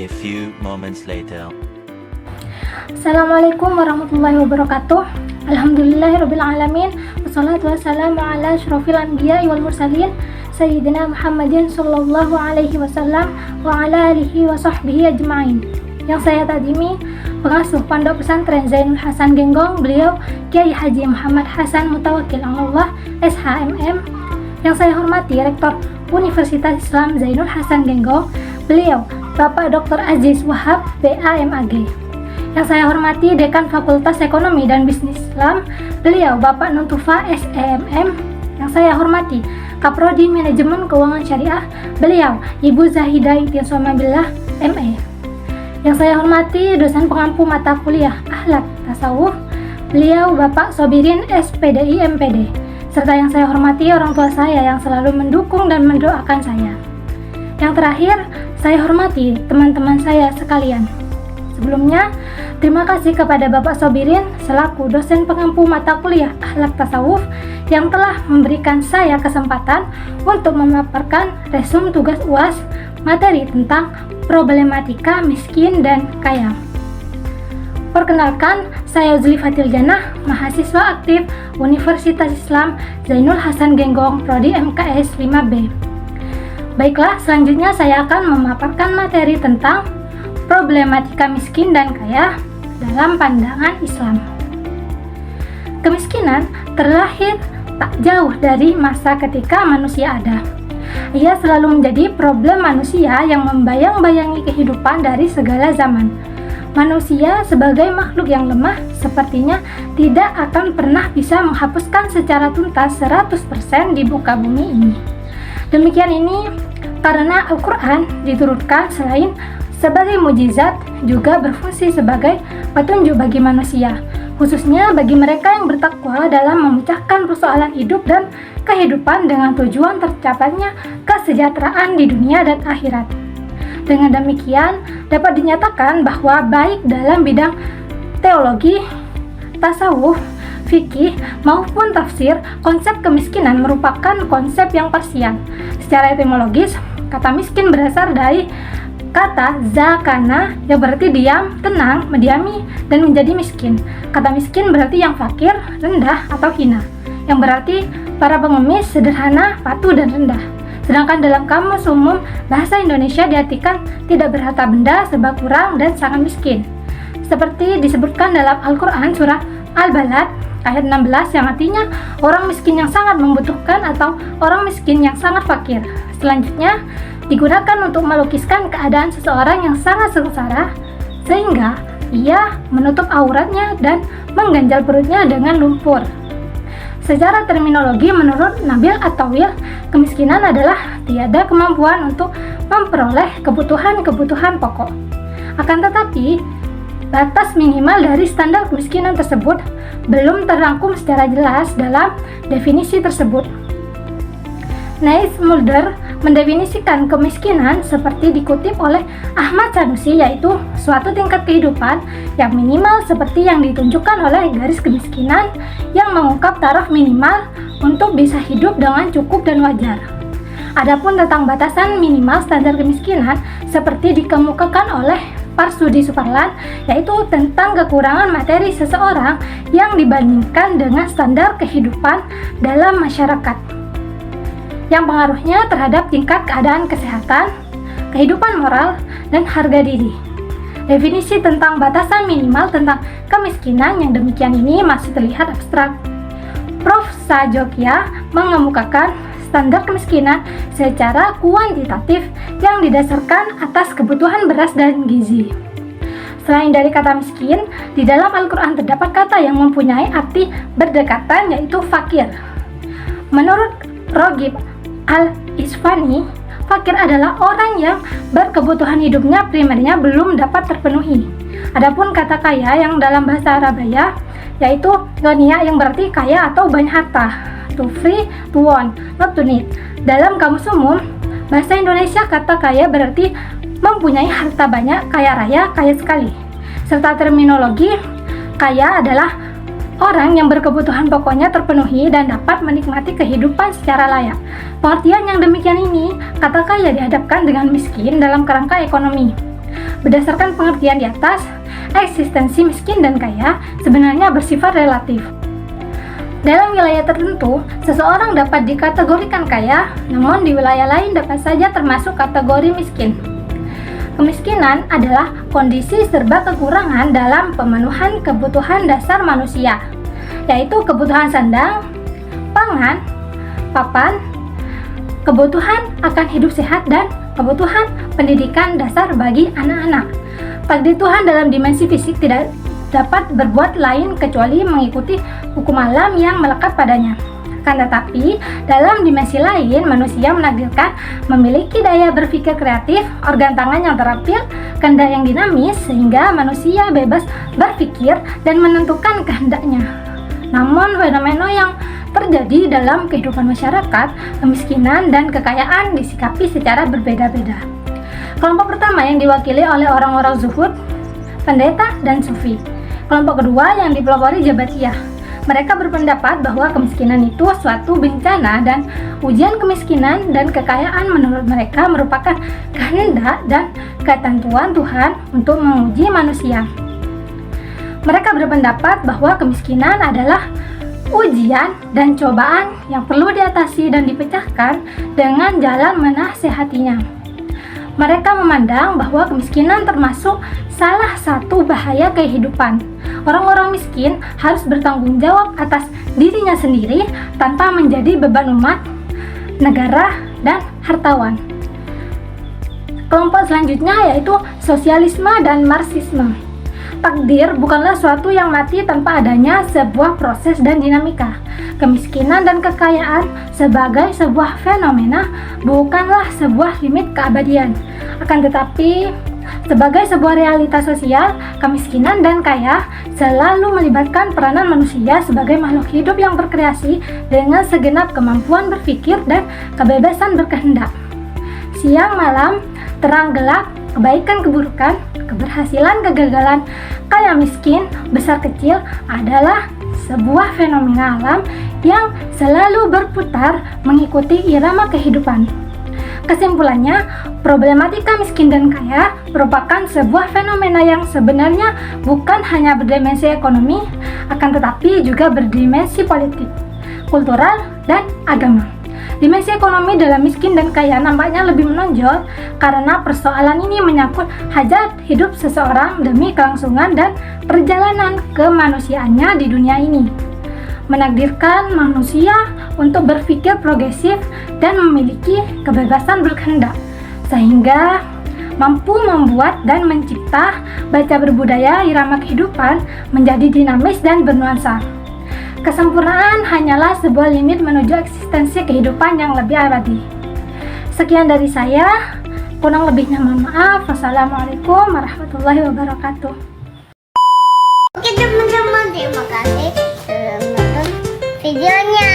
A few moments later. Assalamualaikum warahmatullahi wabarakatuh. Alhamdulillahirrabbilalamin. Wassalatu wassalamu ala asyrofil anbiya wal mursalin Sayyidina Muhammadin sallallahu alaihi wasallam wa ala alihi wa sahbihi ajma'in. Yang saya tadimi, pengasuh Pondok Pesantren Zainul Hasan Genggong, beliau Kiai Haji Muhammad Hasan Mutawakkil Allah SHMM. Yang saya hormati Rektor Universitas Islam Zainul Hasan Genggong, beliau Bapak Dr. Aziz Wahab BAMAG. Yang saya hormati Dekan Fakultas Ekonomi dan Bisnis Islam, beliau Bapak Nuntufa SEMM. Yang saya hormati Kaprodi Manajemen Keuangan Syariah, beliau Ibu Zahidah Itiasomabila ME. Yang saya hormati dosen pengampu mata kuliah Akhlak Tasawuf, beliau Bapak Sobirin SPDI MPD. Serta yang saya hormati orang tua saya yang selalu mendukung dan mendoakan saya. Yang terakhir, saya hormati teman-teman saya sekalian. Sebelumnya, terima kasih kepada Bapak Sobirin selaku dosen pengampu mata kuliah Akhlak Tasawuf yang telah memberikan saya kesempatan untuk memaparkan resum tugas UAS materi tentang problematika miskin dan kaya. Perkenalkan, saya Uzli Fatil Janah, mahasiswa aktif Universitas Islam Zainul Hasan Genggong, Prodi MKS 5B. Baiklah, selanjutnya saya akan memaparkan materi tentang problematika miskin dan kaya dalam pandangan Islam. Kemiskinan terlahir tak jauh dari masa ketika manusia ada. Ia selalu menjadi problem manusia yang membayang-bayangi kehidupan dari segala zaman. Manusia sebagai makhluk yang lemah sepertinya tidak akan pernah bisa menghapuskan secara tuntas 100% di muka bumi ini. Demikian ini karena Al-Quran diturunkan selain sebagai mukjizat juga berfungsi sebagai petunjuk bagi manusia, khususnya bagi mereka yang bertakwa dalam memecahkan persoalan hidup dan kehidupan dengan tujuan tercapainya kesejahteraan di dunia dan akhirat. Dengan demikian, dapat dinyatakan bahwa baik dalam bidang teologi, tasawuf, fikih, maupun tafsir, konsep kemiskinan merupakan konsep yang parsial. Secara etimologis, kata miskin berasal dari kata zakana yang berarti diam, tenang, mendiami, dan menjadi miskin. Kata miskin berarti yang fakir, rendah, atau hina, yang berarti para pengemis, sederhana, patuh, dan rendah. Sedangkan dalam kamus umum bahasa Indonesia diartikan tidak berharta benda, serba kurang, dan sangat miskin. Seperti disebutkan dalam Al-Quran surah Al-Balad ayat 16 yang artinya orang miskin yang sangat membutuhkan atau orang miskin yang sangat fakir. Selanjutnya digunakan untuk melukiskan keadaan seseorang yang sangat sengsara sehingga ia menutup auratnya dan mengganjal perutnya dengan lumpur. Secara terminologi menurut Nabil At-Tawil, kemiskinan adalah tiada kemampuan untuk memperoleh kebutuhan-kebutuhan pokok. Akan tetapi, batas minimal dari standar kemiskinan tersebut belum terangkum secara jelas dalam definisi tersebut. Nais Mulder mendefinisikan kemiskinan seperti dikutip oleh Ahmad Sanusi, yaitu suatu tingkat kehidupan yang minimal seperti yang ditunjukkan oleh garis kemiskinan yang mengungkap taraf minimal untuk bisa hidup dengan cukup dan wajar. Adapun tentang batasan minimal standar kemiskinan seperti dikemukakan oleh Parsudi Suparlan, yaitu tentang kekurangan materi seseorang yang dibandingkan dengan standar kehidupan dalam masyarakat, yang pengaruhnya terhadap tingkat keadaan kesehatan, kehidupan moral, dan harga diri. Definisi tentang batasan minimal tentang kemiskinan yang demikian ini masih terlihat abstrak. Prof. Sajokia mengemukakan standar kemiskinan secara kuantitatif yang didasarkan atas kebutuhan beras dan gizi. Selain dari kata miskin, di dalam Al-Quran terdapat kata yang mempunyai arti berdekatan, yaitu fakir. Menurut Rogib Al-Isfani, fakir adalah orang yang berkebutuhan hidupnya primernya belum dapat terpenuhi. Adapun kata kaya yang dalam bahasa Arabia yaitu ghaniya yang berarti kaya atau banyak harta. To free, to want, not to need. Dalam kamus umum bahasa Indonesia, kata kaya berarti mempunyai harta banyak, kaya raya, kaya sekali. Serta terminologi kaya adalah orang yang berkebutuhan pokoknya terpenuhi dan dapat menikmati kehidupan secara layak. Pengertian yang demikian ini, kata kaya dihadapkan dengan miskin dalam kerangka ekonomi. Berdasarkan pengertian di atas, eksistensi miskin dan kaya sebenarnya bersifat relatif. Dalam wilayah tertentu, seseorang dapat dikategorikan kaya, namun di wilayah lain dapat saja termasuk kategori miskin. Kemiskinan adalah kondisi serba kekurangan dalam pemenuhan kebutuhan dasar manusia, yaitu kebutuhan sandang, pangan, papan, kebutuhan akan hidup sehat, dan kebutuhan pendidikan dasar bagi anak-anak. Takdir Tuhan dalam dimensi fisik tidak dapat berbuat lain kecuali mengikuti hukum alam yang melekat padanya. Akan tetapi, dalam dimensi lain, manusia menakdirkan memiliki daya berpikir kreatif, organ tangan yang terampil, kehendak yang dinamis, sehingga manusia bebas berpikir dan menentukan kehendaknya. Namun, fenomena yang terjadi dalam kehidupan masyarakat, kemiskinan dan kekayaan disikapi secara berbeda-beda. Kelompok pertama yang diwakili oleh orang-orang zuhud, pendeta, dan sufi. Kelompok kedua yang dipelopori Jabatiyah. Mereka berpendapat bahwa kemiskinan itu suatu bencana dan ujian kemiskinan dan kekayaan menurut mereka merupakan kehendak dan ketentuan Tuhan untuk menguji manusia. Mereka berpendapat bahwa kemiskinan adalah ujian dan cobaan yang perlu diatasi dan dipecahkan dengan jalan menasehatinya. Mereka memandang bahwa kemiskinan termasuk salah satu bahaya kehidupan. Orang-orang miskin harus bertanggung jawab atas dirinya sendiri tanpa menjadi beban umat, negara, dan hartawan. Kelompok selanjutnya yaitu sosialisme dan marxisme. Takdir bukanlah suatu yang mati tanpa adanya sebuah proses dan dinamika. Kemiskinan dan kekayaan sebagai sebuah fenomena bukanlah sebuah limit keabadian. Akan tetapi, sebagai sebuah realitas sosial, kemiskinan dan kaya selalu melibatkan peranan manusia sebagai makhluk hidup yang berkreasi dengan segenap kemampuan berpikir dan kebebasan berkehendak. Siang malam, terang gelap, kebaikan keburukan, keberhasilan kegagalan, kaya miskin, besar kecil adalah sebuah fenomena alam yang selalu berputar mengikuti irama kehidupan. Kesimpulannya, problematika miskin dan kaya merupakan sebuah fenomena yang sebenarnya bukan hanya berdimensi ekonomi, akan tetapi juga berdimensi politik, kultural, dan agama. Dimensi ekonomi dalam miskin dan kaya nampaknya lebih menonjol karena persoalan ini menyangkut hajat hidup seseorang demi kelangsungan dan perjalanan kemanusiaannya di dunia ini. Menakdirkan manusia untuk berpikir progresif dan memiliki kebebasan berkehendak, sehingga mampu membuat dan mencipta baca berbudaya irama kehidupan menjadi dinamis dan bernuansa. Kesempurnaan hanyalah sebuah limit menuju eksistensi kehidupan yang lebih abadi. Sekian dari saya, kurang lebihnya mohon maaf. Wassalamualaikum warahmatullahi wabarakatuh. Oke teman-teman, terima kasih sudah menonton videonya.